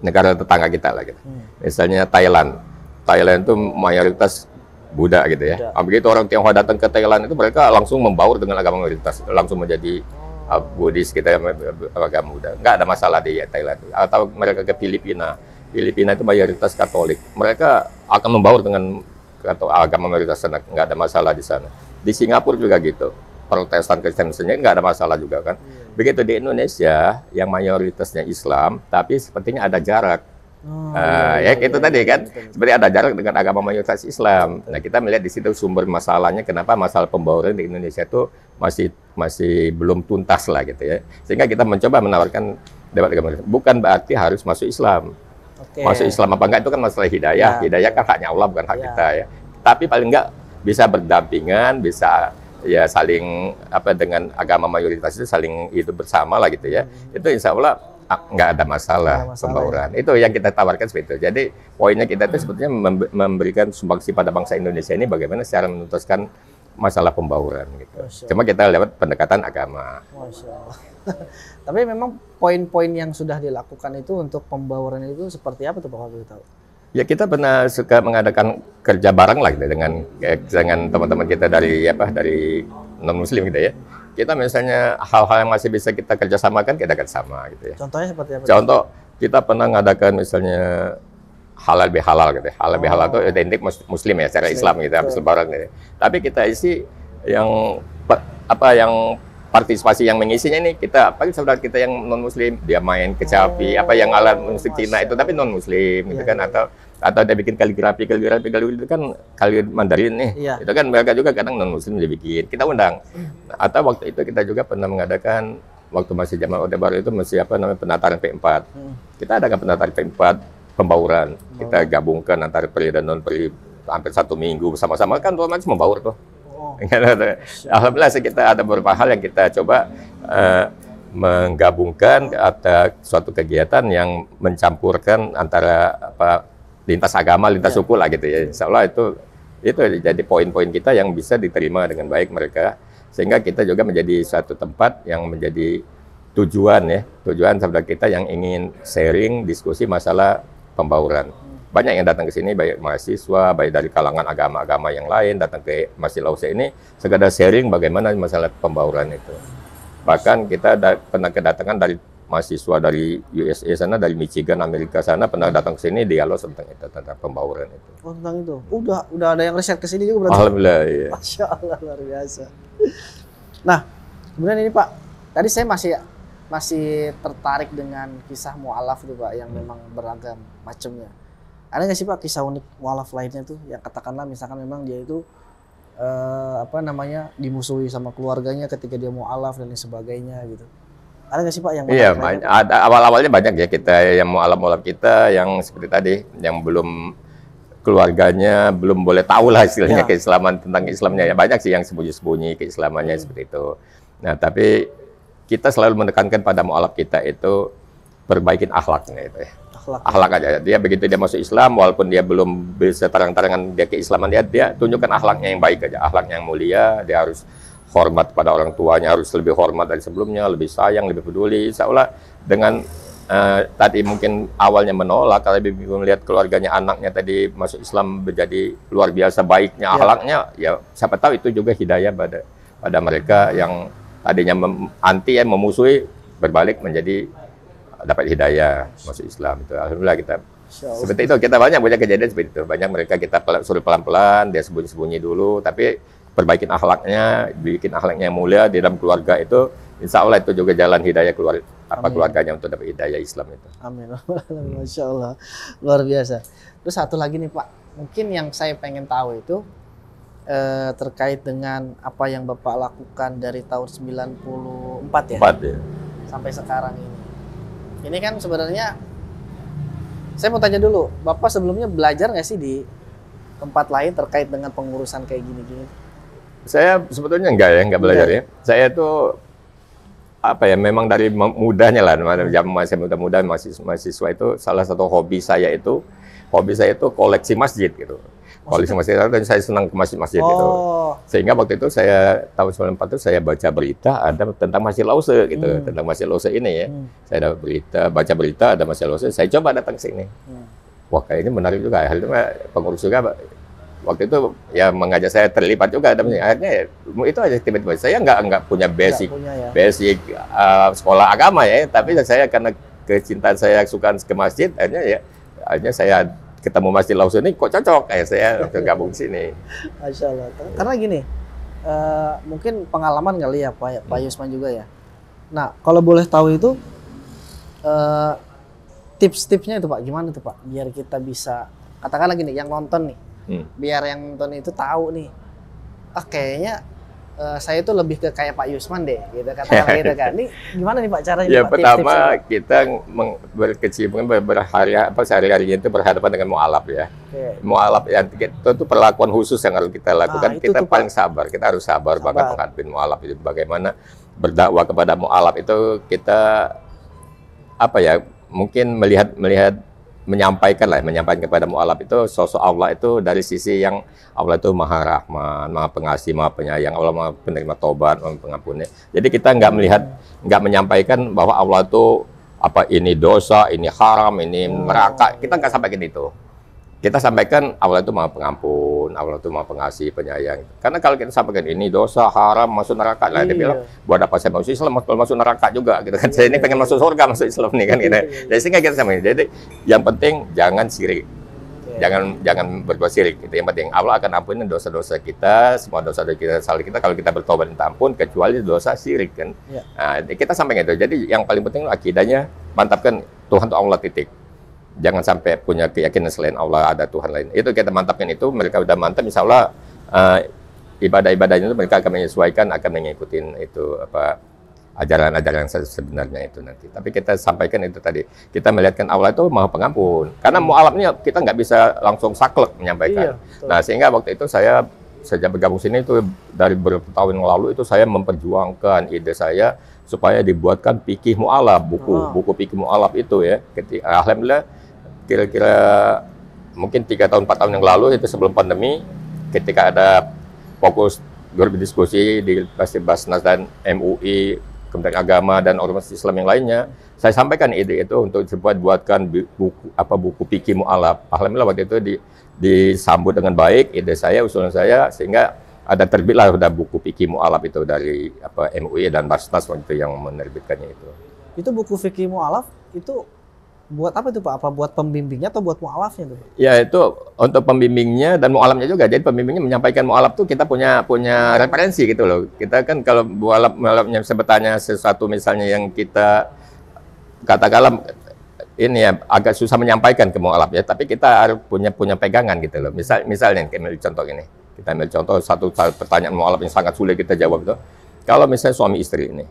Negara tetangga kita lah gitu. Misalnya Thailand. Thailand itu mayoritas Buddha gitu ya. Begitu orang Tionghoa datang ke Thailand itu mereka langsung membaur dengan agama mayoritas. Langsung menjadi Buddhis kita agama Buddha. Nggak ada masalah di Thailand. Atau mereka ke Filipina. Filipina itu mayoritas Katolik. Mereka akan membaur dengan agama mayoritas sana. Nggak ada masalah di sana. Di Singapura juga gitu. Protestan Kristen nggak ada masalah juga kan. Begitu di Indonesia yang mayoritasnya Islam, tapi sepertinya ada jarak. Ya itu tadi kan, seperti ada jarak dengan agama mayoritas Islam. Nah kita melihat di situ sumber masalahnya, kenapa masalah pembauran di Indonesia itu masih belum tuntas lah gitu ya. Sehingga kita mencoba menawarkan debat agama. Bukan berarti harus masuk Islam. Oke. Masuk Islam apa enggak itu kan masalah hidayah. Ya, Hidayah kan haknya Allah bukan hak Ya. kita ya. Tapi paling enggak bisa berdampingan, bisa ya saling dengan agama mayoritas itu saling hidup bersama lah gitu ya. Itu insya Allah nggak ada masalah, Nggak ada masalah, pembauran. Itu yang kita tawarkan seperti itu. Jadi poinnya kita itu sebetulnya memberikan sumbangsi pada bangsa Indonesia ini bagaimana secara menuntaskan masalah pembauran gitu. Masya Allah. Cuma kita lewat pendekatan agama. Masya Allah. Tapi memang poin-poin yang sudah dilakukan itu untuk pembauran itu seperti apa tuh Pak kalau tahu? Ya kita pernah suka mengadakan kerja bareng lah gitu dengan teman-teman kita dari non Muslim gitu ya. Kita misalnya hal-hal yang masih bisa kita kerjasamakan kita kerjasama gitu ya. Contohnya seperti apa? Contoh kita pernah ngadakan misalnya halal bihalal gitu. Halal bihalal itu identik Muslim ya secara Islam gitu habis lebaran gitu. Tapi kita isi yang yang partisipasi yang mengisinya ini kita saudara kita yang non Muslim dia main kecapi yang alat musik Cina itu tapi non Muslim gitu kan atau dia bikin kaligrafi itu kan kaligrafi Mandarin nih. Iya. Itu kan mereka juga kadang non Muslim dia bikin. Kita undang. Atau waktu itu kita juga pernah mengadakan waktu masih zaman Orde Baru itu masih penataran P4. Kita adakan penataran P4 pembauran. Kita gabungkan antara pri dan non pri hampir 1 minggu bersama-sama kan otomatis membaur tuh. Alhamdulillah kita ada beberapa hal yang kita coba menggabungkan atau suatu kegiatan yang mencampurkan antara lintas agama, lintas suku lah gitu ya. Insya Allah itu jadi poin-poin kita yang bisa diterima dengan baik mereka, sehingga kita juga menjadi suatu tempat yang menjadi tujuan saudara kita yang ingin sharing diskusi masalah pembauran. Banyak yang datang ke sini, baik mahasiswa, baik dari kalangan agama-agama yang lain, datang ke Masjid Lause ini, sekadar sharing bagaimana masalah pembauran itu. Bahkan kita pernah kedatangan dari mahasiswa dari USA sana, dari Michigan, Amerika sana pernah datang ke sini dialog tentang itu, tentang pembauran itu. Oh, tentang itu. Udah ada yang riset ke sini juga berarti. Alhamdulillah, iya. Masya Allah, luar biasa. Nah, kemudian ini Pak, tadi saya masih tertarik dengan kisah mu'alaf itu Pak, yang memang beragam macamnya. Ada nggak sih Pak kisah unik mu'alaf lainnya tuh, yang katakanlah misalkan memang dia itu dimusuhi sama keluarganya ketika dia mu'alaf dan lain sebagainya gitu. Ada nggak sih Pak yang Iya, ada awal-awalnya banyak ya kita yang mu'alaf kita yang seperti tadi, yang belum keluarganya belum boleh tahu lah istilahnya keislaman tentang Islamnya ya, banyak sih yang sembunyi-sembunyi keislamannya seperti itu. Nah, tapi kita selalu menekankan pada mu'alaf kita itu perbaikin akhlaknya itu ya. Akhlak aja. Dia begitu dia masuk Islam, walaupun dia belum bisa terang-terangan dia keislaman, dia tunjukkan akhlaknya yang baik aja, akhlaknya yang mulia. Dia harus hormat pada orang tuanya, harus lebih hormat dari sebelumnya, lebih sayang, lebih peduli. Seolah dengan tadi mungkin awalnya menolak, kalau lebih melihat keluarganya, anaknya tadi masuk Islam menjadi luar biasa baiknya akhlaknya, ya siapa tahu itu juga hidayah pada mereka yang tadinya anti memusuhi, berbalik menjadi dapat hidayah masuk Islam itu. Alhamdulillah kita seperti itu, kita banyak kejadian seperti itu. Banyak mereka kita suruh pelan-pelan, dia sembunyi-sembunyi dulu, tapi perbaikin akhlaknya, bikin akhlaknya yang mulia di dalam keluarga itu, insya Allah itu juga jalan hidayah keluarganya untuk dapat hidayah Islam itu. Amin. Masya Allah, luar biasa. Terus satu lagi nih Pak, mungkin yang saya pengen tahu itu terkait dengan apa yang Bapak lakukan dari tahun 94 ya, sampai sekarang ini. Ini kan sebenarnya, saya mau tanya dulu, Bapak sebelumnya belajar nggak sih di tempat lain terkait dengan pengurusan kayak gini-gini? Saya sebetulnya enggak belajar ya. Saya tuh memang dari mudanya lah, masih muda-muda mahasiswa itu salah satu hobi saya itu koleksi masjid gitu. Koleksi masjid, dan saya senang ke masjid-masjid gitu. Sehingga waktu itu saya tahun 94 itu saya baca berita ada tentang Masjid Lause gitu, tentang Masjid Lause ini ya. Saya baca berita ada Masjid Lause, saya coba datang ke sini. Wah, kayaknya menarik juga. Akhirnya pengurus juga waktu itu ya mengajak saya terlibat juga. Akhirnya ya, itu aja tiba-tiba. Saya nggak punya basic sekolah agama ya, tapi saya karena kecintaan saya suka ke masjid, akhirnya saya ketemu Masjid Lause ini kok cocok, kayak saya gabung sini. Masya Allah. Karena gini, mungkin pengalaman kali ya Pak Yusman juga ya. Nah, kalau boleh tahu itu tips-tipsnya itu Pak, gimana tuh Pak? Biar kita bisa, katakanlah gini, yang nonton nih, biar yang nonton itu tahu nih, kayaknya saya tuh lebih ke kayak Pak Yusman deh, gitu katakanlah gitu kan. Ini gimana nih Pak caranya? Ya Pak, pertama kita berkecimpung sehari-harinya itu berhadapan dengan mu'alaf ya. Mu'alaf ya, itu perlakuan khusus yang harus kita lakukan. Kita paling sabar, kita harus sabar banget menghadapi mu'alaf itu. Bagaimana berdakwah kepada mu'alaf itu kita mungkin melihat menyampaikan kepada mu'alaf itu sosok Allah itu dari sisi yang Allah itu Maha Rahman, Maha Pengasih, Maha Penyayang, Allah Maha Penerima Tobat, Maha Pengampunnya. Jadi kita nggak menyampaikan bahwa Allah itu ini dosa, ini haram, ini neraka. Kita nggak sampaikan itu. Kita sampaikan Allah itu Maha Pengampun, Allah itu Maha Pengasih, Penyayang. Karena kalau kita sampaikan ini dosa, haram, masuk neraka, dia bilang, buat apa saya masuk Islam, masuk neraka juga, gitu kan. Saya ini pengen masuk surga, masuk Islam nih kan, gitu. Jadi sehingga kita sampaikan. Jadi yang penting jangan syirik, jangan berbuat syirik. Itu yang penting. Allah akan ampuni dosa-dosa kita, semua dosa kita, salah kita kalau kita bertobat minta ampun, kecuali dosa syirik kan. Nah, kita sampaikan itu. Jadi yang paling penting akidahnya mantapkan Tuhan itu Allah titik. Jangan sampai punya keyakinan selain Allah ada Tuhan lain. Itu kita mantapkan itu, mereka udah mantap, insya Allah ibadah-ibadahnya itu mereka akan menyesuaikan, akan mengikuti itu ajaran-ajaran sebenarnya itu nanti. Tapi kita sampaikan itu tadi, kita melihatkan Allah itu Maha Pengampun. Karena mu'alafnya kita nggak bisa langsung saklek menyampaikan. Nah, sehingga waktu itu saya sejak bergabung sini itu dari beberapa tahun yang lalu itu saya memperjuangkan ide saya supaya dibuatkan fikih mu'alaf, buku fikih mu'alaf itu ya. Alhamdulillah kira-kira mungkin 3 tahun 4 tahun yang lalu itu sebelum pandemi, ketika ada fokus berdiskusi di Basnas dan MUI, Kementerian Agama dan ormas Islam yang lainnya, saya sampaikan ide itu untuk buatkan buku fikih mu'alaf. Alhamdulillah waktu itu disambut dengan baik ide saya, usulan saya, sehingga terbitlah buku fikih mu'alaf itu dari MUI dan Basnas waktu itu yang menerbitkannya itu. Itu buku fikih mu'alaf itu buat apa itu Pak? Apa buat pembimbingnya atau buat mu'alafnya tuh? Ya itu untuk pembimbingnya dan mu'alafnya juga. Jadi pembimbingnya menyampaikan mu'alaf tuh kita punya referensi gitu loh. Kita kan kalau mu'alafnya sebetulnya sesuatu misalnya yang kita katakanlah ini ya agak susah menyampaikan ke mu'alaf ya, tapi kita harus punya pegangan gitu loh. Misalnya kita ambil contoh ini. Kita ambil contoh satu pertanyaan mu'alaf yang sangat sulit kita jawab itu. Kalau misalnya suami istri ini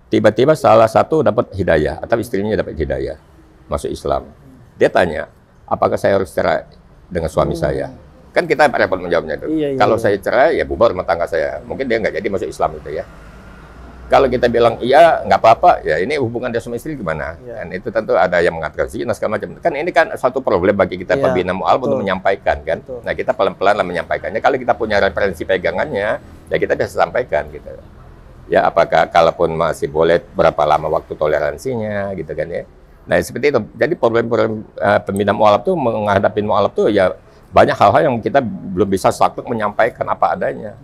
tiba-tiba salah satu dapat hidayah atau istrinya dapat hidayah masuk Islam. Dia tanya, apakah saya harus cerai dengan suami saya? Kan kita repot menjawabnya itu. Iya, Kalau iya. saya cerai, ya bubar rumah tangga saya. Mungkin dia nggak jadi masuk Islam itu ya. Kalau kita bilang iya nggak apa-apa, ya ini hubungan dia sama istri gimana? Iya. Dan itu tentu ada yang mengatakan zina segala macam. Kan ini kan suatu problem bagi kita Iya, pembina mu'alaf betul. untuk menyampaikan kan. Betul. Nah kita pelan-pelan lah menyampaikannya. Kalau kita punya referensi pegangannya, ya kita bisa sampaikan gitu. Ya apakah kalaupun masih boleh berapa lama waktu toleransinya gitu kan ya. Nah seperti itu. Jadi problem-problem pembina mu'alaf tuh menghadapi mu'alaf tuh ya banyak hal-hal yang kita belum bisa saklek menyampaikan apa adanya.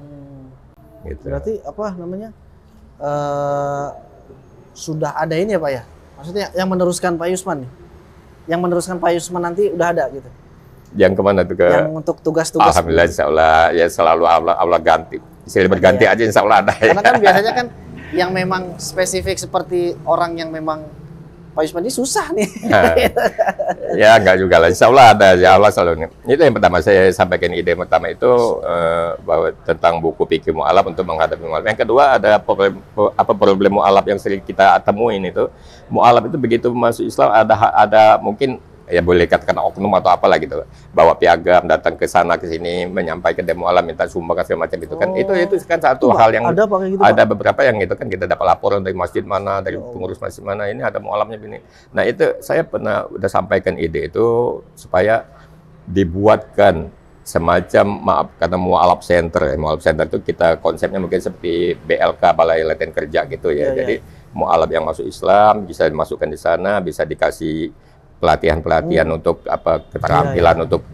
Gitu. Berarti apa namanya? Sudah ada ini ya Pak ya? Maksudnya yang meneruskan Pak Yusman nih? Yang meneruskan Pak Yusman nanti udah ada gitu? Yang kemana tuh ke? Yang untuk tugas-tugas. Alhamdulillah insya Allah ya selalu Allah ganti. Silih berganti Iya. aja insya Allah ada. Karena kan biasanya kan yang memang spesifik seperti orang yang memang Pak Yusman ini susah nih. Nah, ya enggak juga lah, insya Allah ada, ya Allah selalu. Itu yang pertama saya sampaikan ide pertama itu bahwa tentang buku fikih mu'alaf untuk menghadapi mu'alaf. Yang kedua ada problem mu'alaf yang sering kita temuin itu. Mu'alaf itu begitu masuk Islam ada mungkin ya boleh katakan oknum atau apalah gitu, bawa piagam datang ke sana ke sini menyampaikan demo alam minta sumbangan segala macam itu kan itu kan satu hal yang ada pakai gitu, ada Pak? beberapa yang itu kan kita dapat laporan dari masjid mana, dari pengurus masjid mana, ini ada mu'alafnya begini. Nah itu saya pernah udah sampaikan ide itu supaya dibuatkan semacam maaf kata mu'alaf center. Mu'alaf center itu kita konsepnya mungkin seperti BLK Balai Latihan Kerja gitu ya. Iya, Jadi mu'alaf yang masuk Islam bisa dimasukkan di sana, bisa dikasih pelatihan untuk apa keterampilan untuk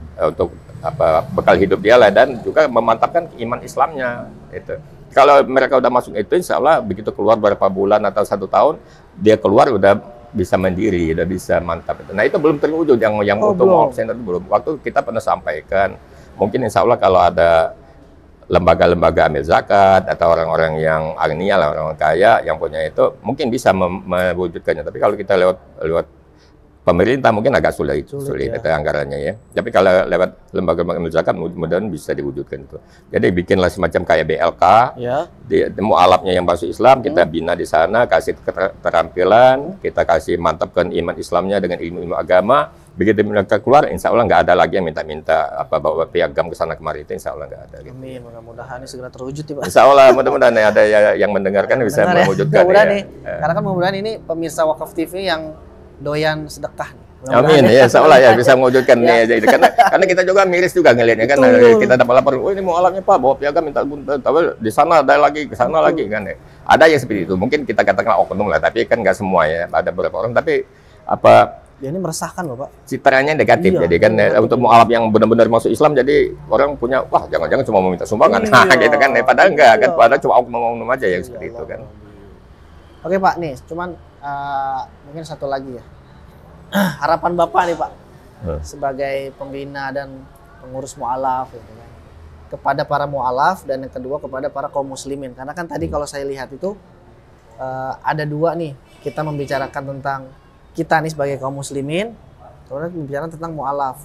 apa bekal hidup dia lah dan juga memantapkan iman Islamnya itu. Kalau mereka udah masuk itu, insya Allah begitu keluar beberapa bulan atau 1 tahun dia keluar udah bisa mandiri, udah bisa mantap. Nah itu belum terwujud yang untuk mu'alaf center itu belum. Waktu kita pernah sampaikan, mungkin insya Allah kalau ada lembaga-lembaga amil zakat atau orang-orang yang agnia lah, orang kaya yang punya itu mungkin bisa mewujudkannya. Tapi kalau kita lewat pemerintah mungkin agak sulit ya. Itu anggarannya ya. Tapi kalau lewat lembaga-lembaga zakat mudah-mudahan bisa diwujudkan itu. Jadi bikinlah semacam kayak BLK, ya. Di mu'alafnya yang masuk Islam kita bina di sana, kasih keterampilan, kita kasih mantapkan iman Islamnya dengan ilmu-ilmu agama. Begitu mereka keluar, insya Allah nggak ada lagi yang minta-minta apa bawa piagam ke sana kemari itu, insya Allah nggak ada. Gitu. Amin, mudah-mudahan ini segera terwujud ya Pak. Insya Allah, mudah-mudahan ada yang mendengarkan bisa mewujudkan. Ya. Karena kan mudah-mudahan ini pemirsa Wakaf TV yang doyan sedekah nih. Amin ya, insya Allah ya bisa mewujudkan ya. Nih. Karena kita juga miris juga ngelihatnya kan. Kita dapat laporan, oh ini mu'alafnya Pak, bawa piagam minta tapi di sana ada lagi, ke sana lagi kan. Ada yang seperti itu. Mungkin kita katakan oknum lah, tapi kan nggak semua ya. Ada beberapa orang, tapi apa? Ya ini meresahkan loh Pak. Citranya negatif, iya, jadi kan untuk mu'alaf yang benar-benar masuk Islam, jadi orang punya wah jangan-jangan cuma mau minta sumbangan, gitu kan. Padahal enggak kan, padahal cuma oknum-oknum aja yang seperti itu kan. Oke Pak, nih cuman mungkin satu lagi ya. Harapan Bapak nih Pak sebagai pembina dan pengurus mu'alaf gitu kan, kepada para mu'alaf dan yang kedua kepada para kaum muslimin, karena kan tadi kalau saya lihat itu ada dua nih, kita membicarakan tentang kita nih sebagai kaum muslimin, kemudian membicarakan tentang mu'alaf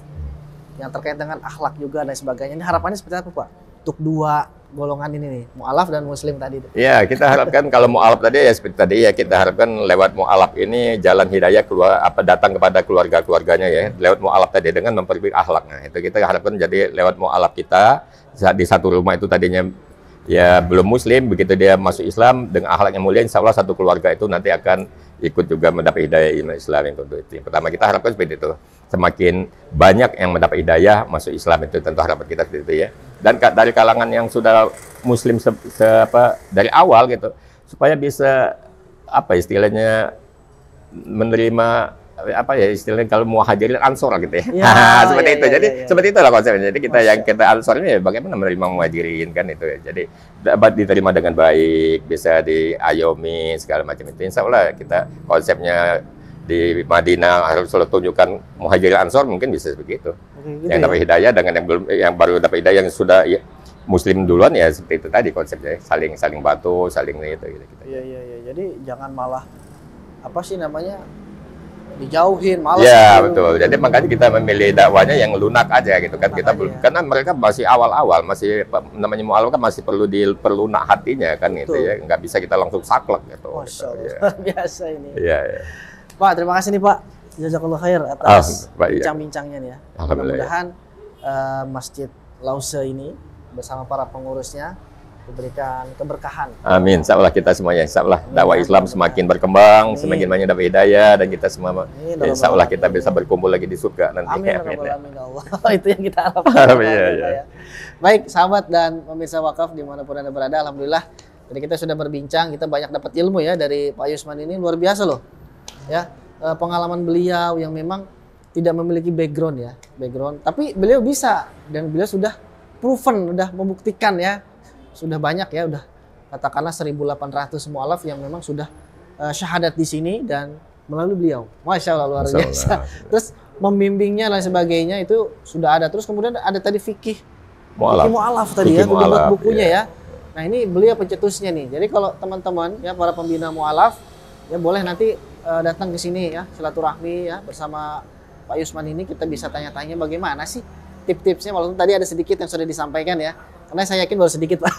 yang terkait dengan akhlak juga dan sebagainya. Ini harapannya seperti apa Pak untuk dua golongan ini nih, mu'alaf dan muslim tadi? Ya, kita harapkan kalau mu'alaf tadi ya seperti tadi ya, kita harapkan lewat mu'alaf ini jalan hidayah keluar datang kepada keluarga-keluarganya ya, lewat mu'alaf tadi dengan memperbaiki akhlaknya. Itu kita harapkan jadi lewat mu'alaf kita di satu rumah itu tadinya ya belum muslim, begitu dia masuk Islam dengan akhlak yang mulia, insya Allah satu keluarga itu nanti akan ikut juga mendapat hidayah iman Islam yang kedua itu. Yang pertama kita harapkan seperti itu. Semakin banyak yang mendapat hidayah masuk Islam itu tentu harapan kita seperti itu ya. Dan dari kalangan yang sudah muslim dari awal gitu supaya bisa apa istilahnya menerima apa ya istilahnya kalau muhajirin ansor gitu ya. Ya, seperti ya, itu. ya, Jadi ya, ya. seperti itulah konsepnya. Jadi kita Masya yang kita ansor ini bagaimana menerima muhajirin kan itu ya. Jadi dapat diterima dengan baik, bisa diayomi segala macam itu. Insya Allah kita konsepnya di Madinah harus selalu tunjukkan muhajirin ansor mungkin bisa begitu. Oke, gitu Yang ya. dapat hidayah dengan yang belum, yang baru dapat hidayah yang sudah ya, Muslim duluan ya seperti itu tadi konsepnya, saling bantu, saling itu gitu. Iya, iya, iya. Jadi jangan malah apa sih namanya dijauhin, malas. Ya gitu. betul. Jadi makanya kita memilih dakwanya yang lunak aja gitu kan. Lunak Kita aja. belum, karena mereka masih awal-awal, masih namanya mualaf kan masih perlu diperlunak hatinya kan gitu Betul. ya. Nggak bisa kita langsung saklek gitu. Masya Allah, Iya. luar biasa ini. Iya. Iya. Pak, terima kasih nih Pak. Jazakallah khair atas Baik, iya. bincang-bincangnya nih ya. Alhamdulillah, Mudah-mudahan Masjid Lause ini bersama para pengurusnya diberikan keberkahan. Amin. Insya Allah kita semuanya, insya Allah dakwah Amin. Islam semakin berkembang, Amin. semakin banyak dapat hidayah dan kita semua Amin. insya Allah kita bisa berkumpul lagi di surga nanti. Amin, ya rabbal alamin, ya Allah. Itu yang kita harapkan. Amin, iya, iya. Ya. Baik, sahabat dan pemirsa wakaf dimanapun Anda berada, alhamdulillah. Jadi kita sudah berbincang, kita banyak dapat ilmu ya dari Pak Yusman ini, luar biasa loh. Ya, pengalaman beliau yang memang tidak memiliki background ya, tapi beliau bisa dan beliau sudah proven, sudah membuktikan ya, sudah banyak ya, udah katakanlah 1.800 mualaf yang memang sudah syahadat di sini dan melalui beliau. Masya Allah luar Masya biasa. Allah. Terus membimbingnya dan sebagainya itu sudah ada. Terus kemudian ada tadi fikih Mu'alaf. mu'alaf tadi Fikih ya, dibuat mu'alaf, bukunya iya. ya. Nah ini beliau pencetusnya nih. Jadi kalau teman-teman ya para pembina mu'alaf ya boleh nanti datang ke sini ya silaturahmi ya bersama Pak Yusman ini, kita bisa tanya-tanya bagaimana sih tip-tipsnya, walaupun tadi ada sedikit yang sudah disampaikan ya. Karena saya yakin baru sedikit Pak.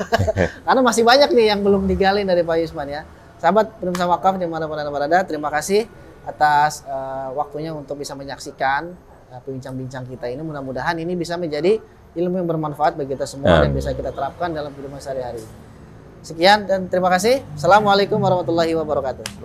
Karena masih banyak nih yang belum digali dari Pak Yusman ya. Sahabat pemirsa wakaf dimanapun Anda berada, terima kasih atas waktunya untuk bisa menyaksikan bincang-bincang kita ini. Mudah-mudahan ini bisa menjadi ilmu yang bermanfaat bagi kita semua dan bisa kita terapkan dalam kehidupan sehari-hari. Sekian dan terima kasih. Assalamualaikum warahmatullahi wabarakatuh.